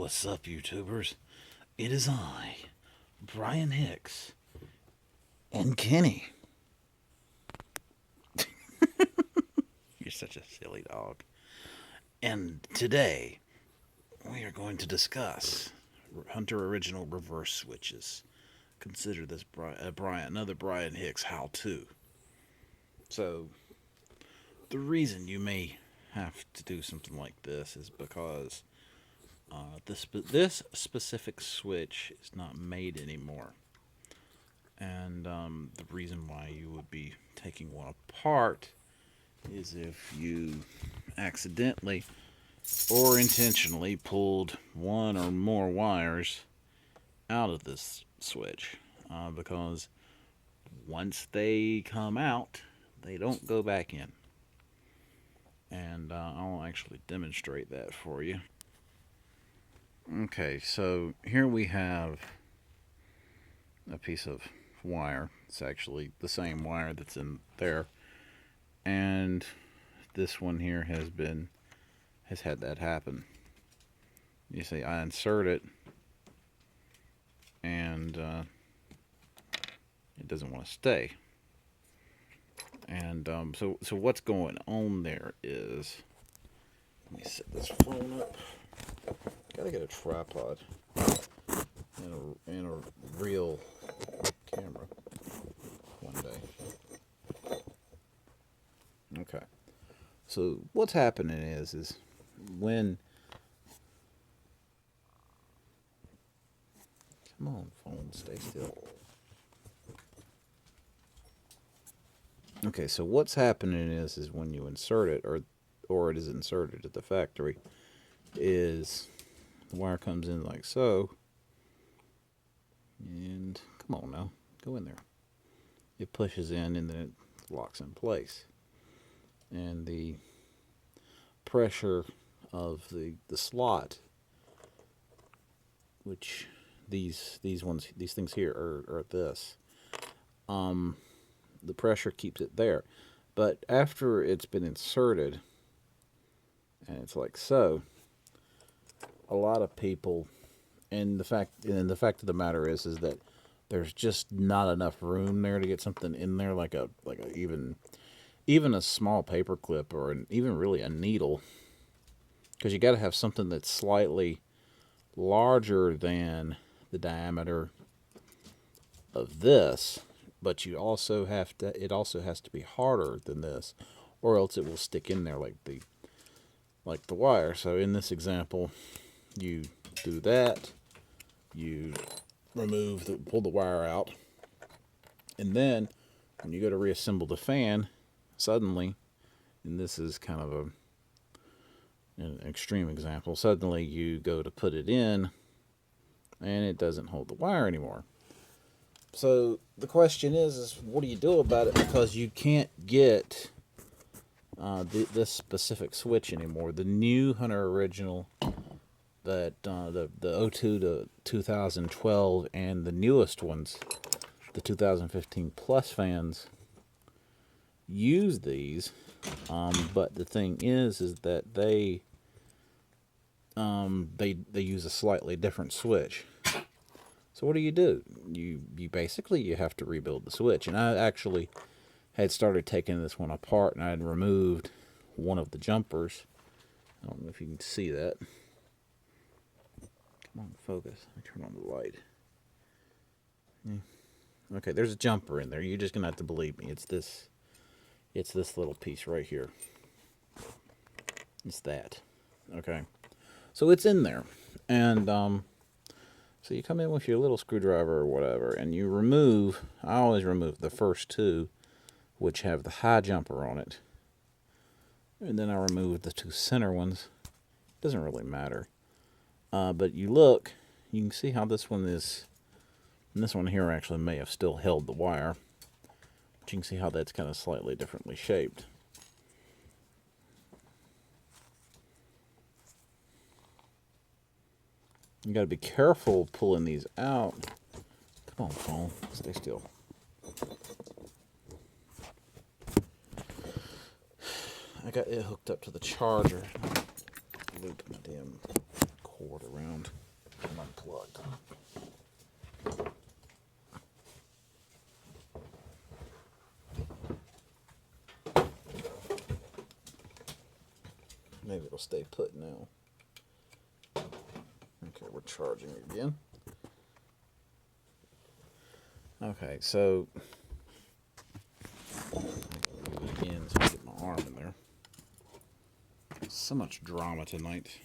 What's up, YouTubers? It is I, Brian Hicks, and Kenny. You're such a silly dog. And today, we are going to discuss Hunter Original reverse switches. Consider this another Brian Hicks how-to. So, the reason you may have to do something like this is because this specific switch is not made anymore. And the reason why you would be taking one apart is if you accidentally or intentionally pulled one or more wires out of this switch. Because once they come out, they don't go back in. And I'll actually demonstrate that for you. Okay, so here we have a piece of wire. It's actually the same wire that's in there. And this one here has had that happen. You see, I insert it and it doesn't want to stay. And so what's going on there is, let me set this phone up. Gotta get a tripod and a real camera one day. Okay. So what's happening is when, come on phone, stay still. Okay, so what's happening is when you insert it, or it is inserted at the factory, is the wire comes in like so, and come on now, go in there. It pushes in and then it locks in place. And the pressure of the slot, which these things here are at this, the pressure keeps it there. But after it's been inserted, and it's like so, a lot of people, and the fact of the matter is that there's just not enough room there to get something in there, like a even a small paper clip, or even really a needle, because you got to have something that's slightly larger than the diameter of this, but it also has to be harder than this, or else it will stick in there like the wire. So in this example, you do that, you pull the wire out, and then when you go to reassemble the fan, suddenly, and this is kind of an extreme example, suddenly you go to put it in and it doesn't hold the wire anymore. So the question is what do you do about it? Because you can't get this specific switch anymore. The new Hunter Original, that the 02 to 2012, and the newest ones, the 2015 Plus fans, use these, but the thing is that they use a slightly different switch. So what do? You basically you have to rebuild the switch. And I actually had started taking this one apart, and I had removed one of the jumpers. I don't know if you can see that. Come on, focus. Let me turn on the light. Okay, there's a jumper in there. You're just gonna have to believe me. It's this little piece right here. It's that. Okay. So it's in there. And so you come in with your little screwdriver or whatever, and you remove, I always remove the first two, which have the high jumper on it. And then I remove the two center ones. Doesn't really matter. But you look, you can see how this one is, and this one here actually may have still held the wire. But you can see how that's kind of slightly differently shaped. You got to be careful pulling these out. Come on, phone, stay still. I got it hooked up to the charger. Looped my damn cord around. Maybe it'll stay put now. Okay, we're charging again. Okay, so again, so I get my arm in there. So much drama tonight.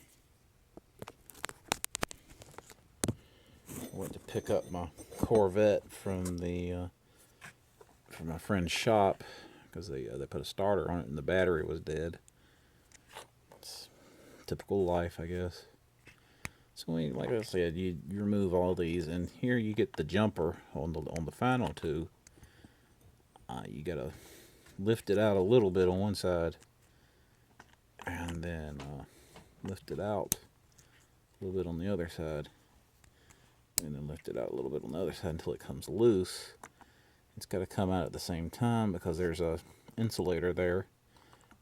I went to pick up my Corvette from my friend's shop because they put a starter on it and the battery was dead. It's typical life, I guess. So like I said, you remove all these, and here you get the jumper on the final two. You gotta lift it out a little bit on one side, and then lift it out a little bit on the other side, and then lift it out a little bit on the other side until it comes loose. It's got to come out at the same time because there's a insulator there,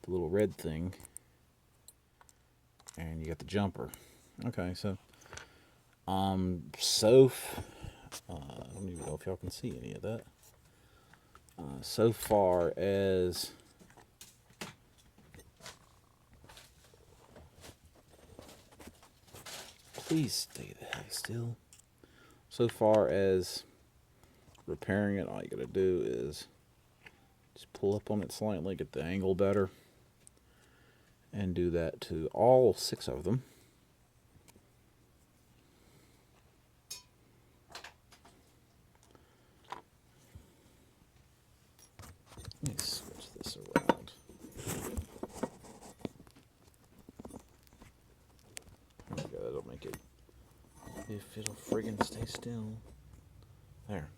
the little red thing, and you got the jumper. Okay, so I don't even know if y'all can see any of that. So far as please stay the hell still. So far as repairing it, all you gotta do is just pull up on it slightly, get the angle better, and do that to all 6 of them. Let me switch this around. There we go, that'll make it, if it'll friggin' stay still. There.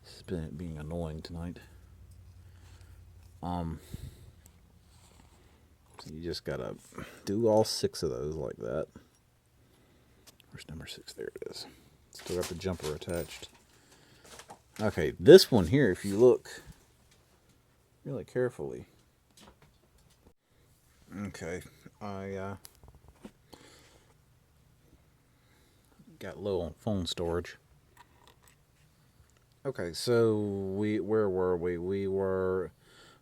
This has been being annoying tonight. So you just gotta do all 6 of those like that. Where's number 6? There it is. Still got the jumper attached. Okay, this one here, if you look really carefully. Okay, I got low on phone storage. Okay, so where were we?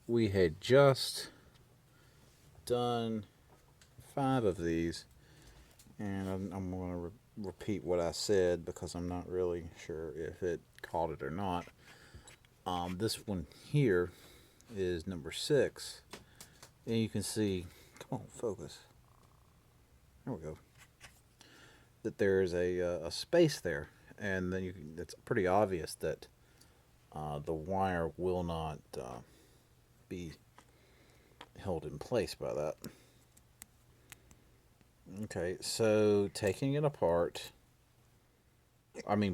We had just done 5 of these, and I'm going to repeat what I said because I'm not really sure if it caught it or not. This one here is number 6, and you can see, come on, focus. There we go. That there's a space there, and then it's pretty obvious that the wire will not be held in place by that. Okay, so taking it apart,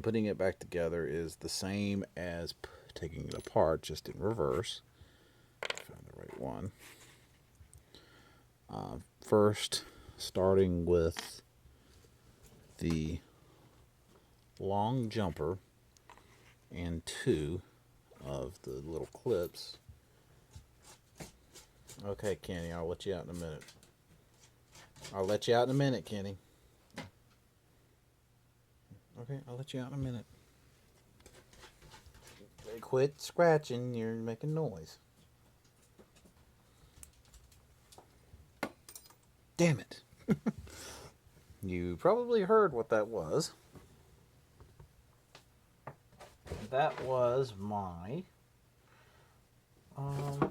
putting it back together is the same as taking it apart, just in reverse. Found the right one. First, starting with the long jumper and 2 of the little clips. Okay, Kenny, I'll let you out in a minute. Kenny. Okay, I'll let you out in a minute. Quit scratching, you're making noise. Damn it. You probably heard what that was. That was my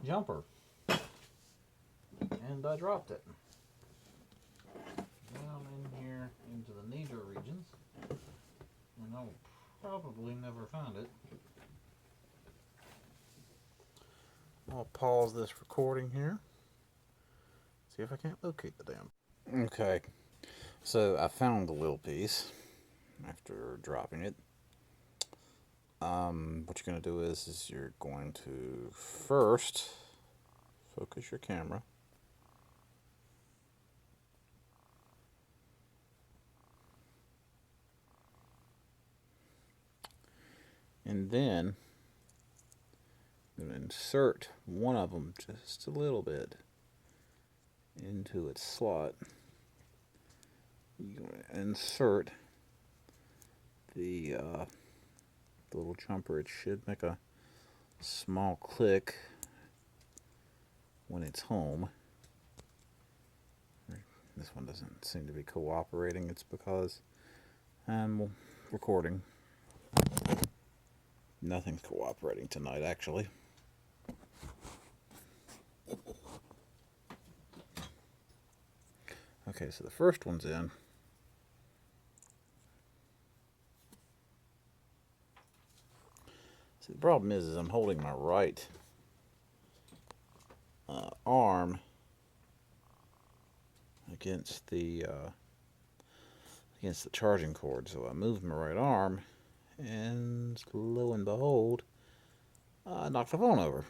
jumper. And I dropped it. Down in here into the needle regions. And I'll probably never find it. I'll pause this recording here. See if I can't locate the damn. Okay. So I found the little piece after dropping it. What you're going to do is you're going to first focus your camera. And then I'm going to insert one of them just a little bit into its slot. You're going to insert the little jumper, it should make a small click when it's home. This one doesn't seem to be cooperating. It's because I'm recording. Nothing's cooperating tonight, actually. Okay, so the first one's in. See, the problem is I'm holding my right arm against the charging cord. So I moved my right arm, and lo and behold, I knocked the phone over.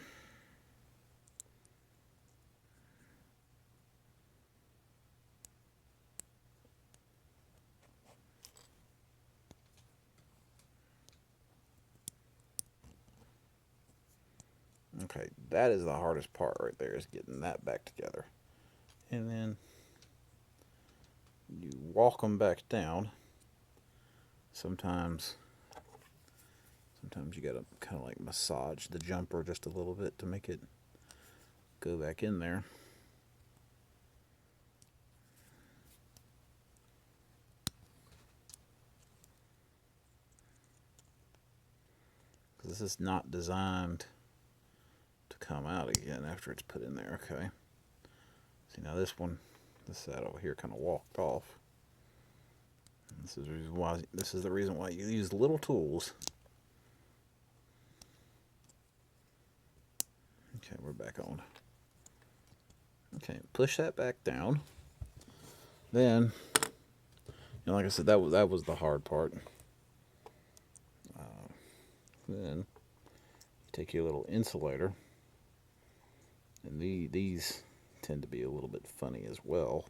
Okay, that is the hardest part right there, is getting that back together. And then you walk them back down. Sometimes you gotta kind of like massage the jumper just a little bit to make it go back in there. Because this is not designed to come out again after it's put in there. Okay. See, now this side over here kind of walked off. This is the reason why you use little tools. Okay, we're back on. Okay, push that back down. Then, like I said, that was the hard part. Then you take your little insulator, and these tend to be a little bit funny as well.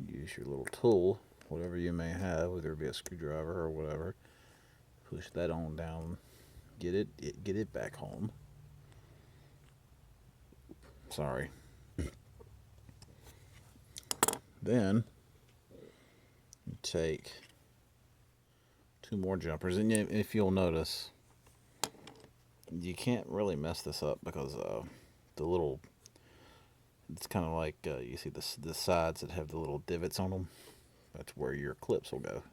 Use your little tool, whatever you may have, whether it be a screwdriver or whatever. Push that on down. Get it back home. Sorry. Then you take two more jumpers, and if you'll notice, you can't really mess this up because the little, it's kind of like you see the sides that have the little divots on them. That's where your clips will go.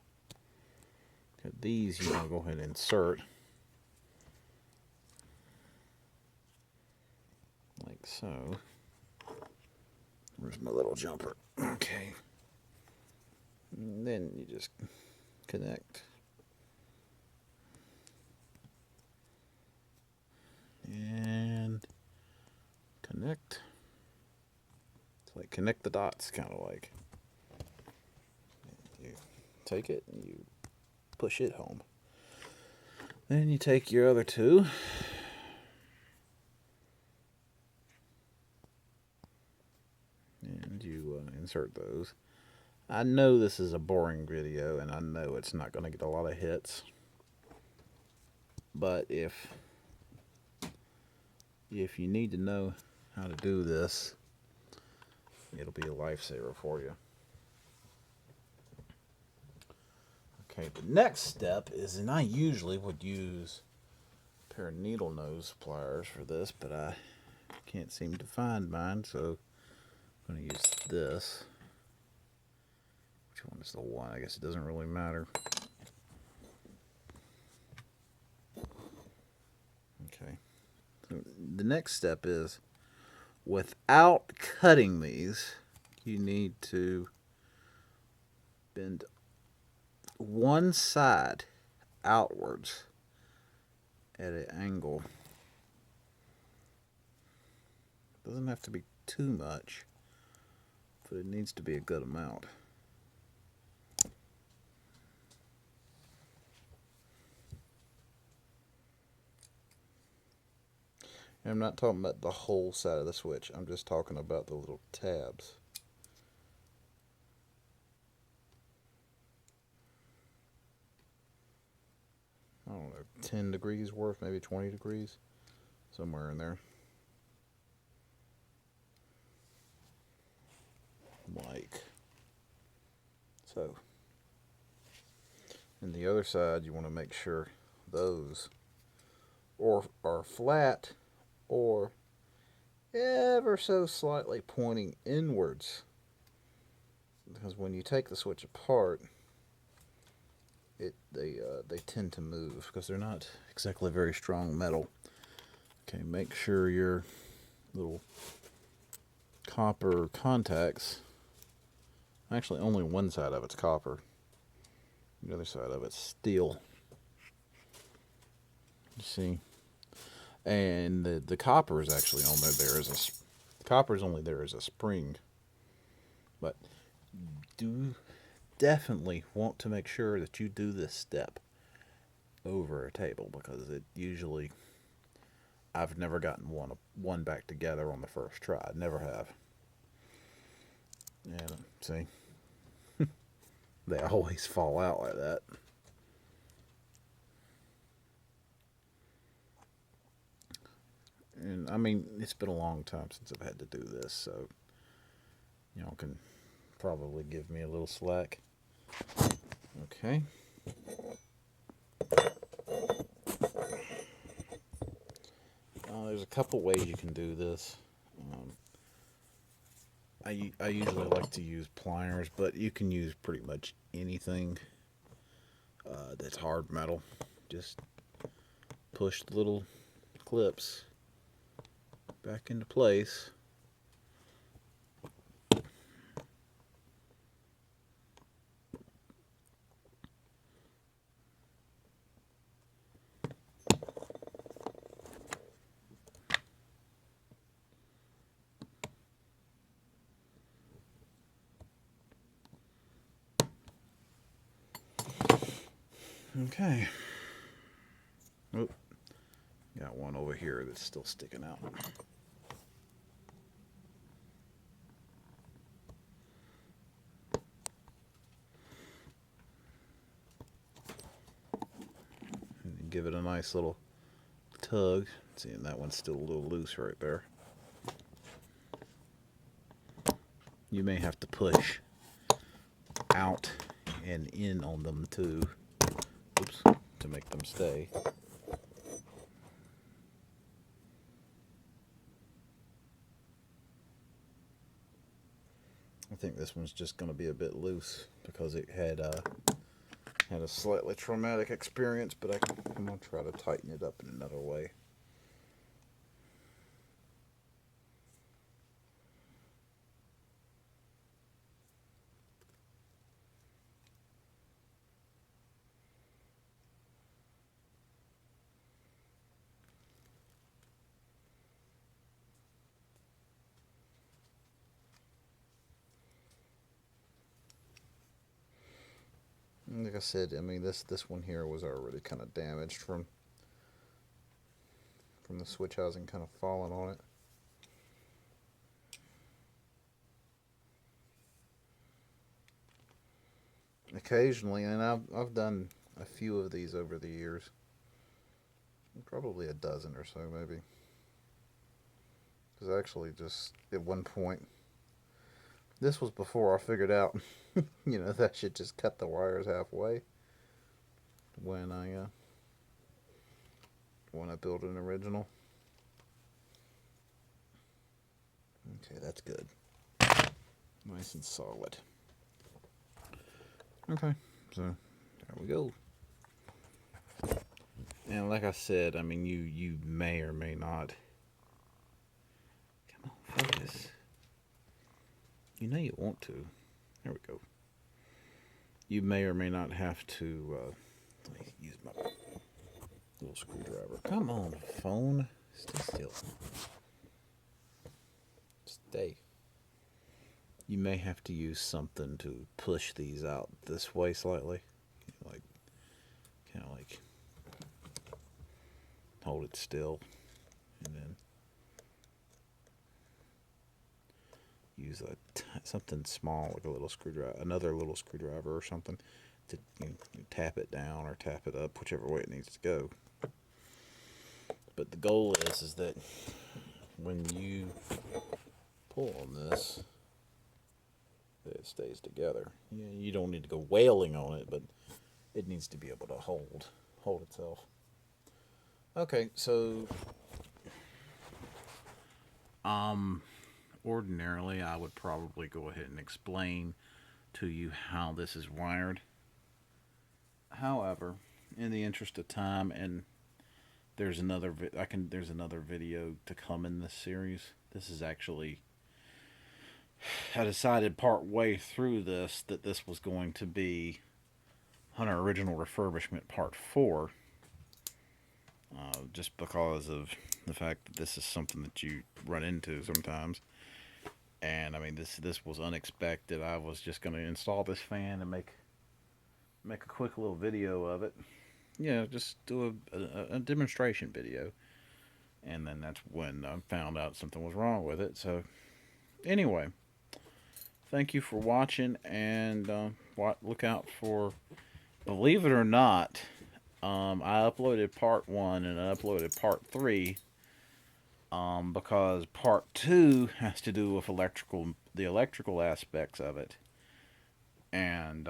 Okay, these you want to go ahead and insert like so. Where's my little jumper? Okay. And then you just connect. And connect. It's like connect the dots, kind of like. You take it and you push it home. Then you take your other two. And you insert those. I know this is a boring video, and I know it's not going to get a lot of hits. But if you need to know how to do this, it'll be a lifesaver for you. Okay, the next step is, and I usually would use a pair of needle nose pliers for this, but I can't seem to find mine, so I'm going to use this. Which one is the one? I guess it doesn't really matter. Okay. So the next step is, without cutting these, you need to bend one side outwards at an angle. Doesn't have to be too much, but it needs to be a good amount. And I'm not talking about the whole side of the switch. I'm just talking about the little tabs. I don't know, 10 degrees worth, maybe 20 degrees, somewhere in there. Like So, and the other side, you want to make sure those or are flat or ever so slightly pointing inwards, because when you take the switch apart, they tend to move because they're not exactly very strong metal. Okay, make sure your little copper contacts, actually only one side of it's copper, the other side of it's steel. You see, and the copper is actually only there as a copper is only there as a spring, but do definitely want to make sure that you do this step over a table, because it usually, I've never gotten one back together on the first try. Never have. And see, they always fall out like that. And I mean, it's been a long time since I've had to do this, so y'all can probably give me a little slack. Okay. There's a couple ways you can do this. I usually like to use pliers, but you can use pretty much anything that's hard metal. Just push the little clips back into place. Okay. Oh, got one over here that's still sticking out. And give it a nice little tug. See, and that one's still a little loose right there. You may have to push out and in on them too. Oops, to make them stay. I think this one's just going to be a bit loose because it had a slightly traumatic experience, but I'm going to try to tighten it up in another way. Like I said, I mean this one here was already kind of damaged from the switch housing kind of falling on it. Occasionally, and I've done a few of these over the years, probably a dozen or so maybe. Because actually, just at one point, this was before I figured out, that I should just cut the wires halfway when I build an original. Okay, that's good. Nice and solid. Okay, so there we go. And like I said, I mean, you may or may not. Come on, focus. You know you want to. There we go. You may or may not have to. Let me use my little screwdriver. Come on, phone. Stay still. Stay. You may have to use something to push these out this way slightly. Kind of like hold it still and then use something small like a little screwdriver, another little screwdriver or something to tap it down or tap it up, whichever way it needs to go. But the goal is that when you pull on this, it stays together. You don't need to go wailing on it, but it needs to be able to hold itself. Okay, so ordinarily I would probably go ahead and explain to you how this is wired. However, in the interest of time, and there's another video to come in this series. This is actually, I decided part way through this that this was going to be Hunter Original Refurbishment Part 4, just because of the fact that this is something that you run into sometimes. And I mean, this was unexpected. I was just going to install this fan and make a quick little video of it. Yeah, just do a demonstration video. And then that's when I found out something was wrong with it. So anyway, thank you for watching, and look out for, believe it or not, I uploaded part 1 and I uploaded part 3, because part 2 has to do with the electrical aspects of it. And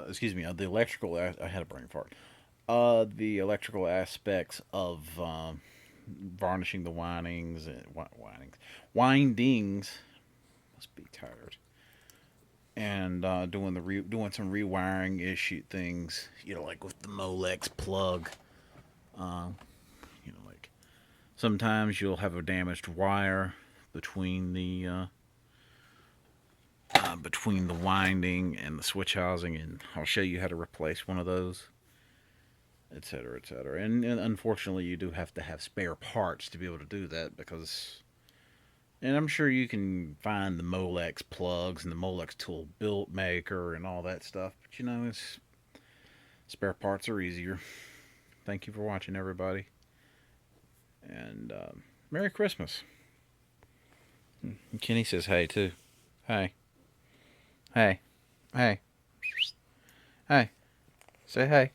excuse me, the electrical. I had a brain fart. The electrical aspects of varnishing the windings. Must be tired. And doing some rewiring issue things. Like with the Molex plug. Like sometimes you'll have a damaged wire between the winding and the switch housing, and I'll show you how to replace one of those, etc., etc. And unfortunately, you do have to have spare parts to be able to do that, and I'm sure you can find the Molex plugs and the Molex tool built maker and all that stuff, but spare parts are easier. Thank you for watching, everybody, and Merry Christmas. Kenny says hey too. Hey. Hey. Hey. Hey. Say hey.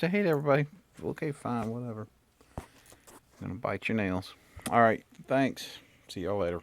Say hey to everybody. Okay, fine, whatever. I'm gonna bite your nails. Alright, thanks. See y'all later.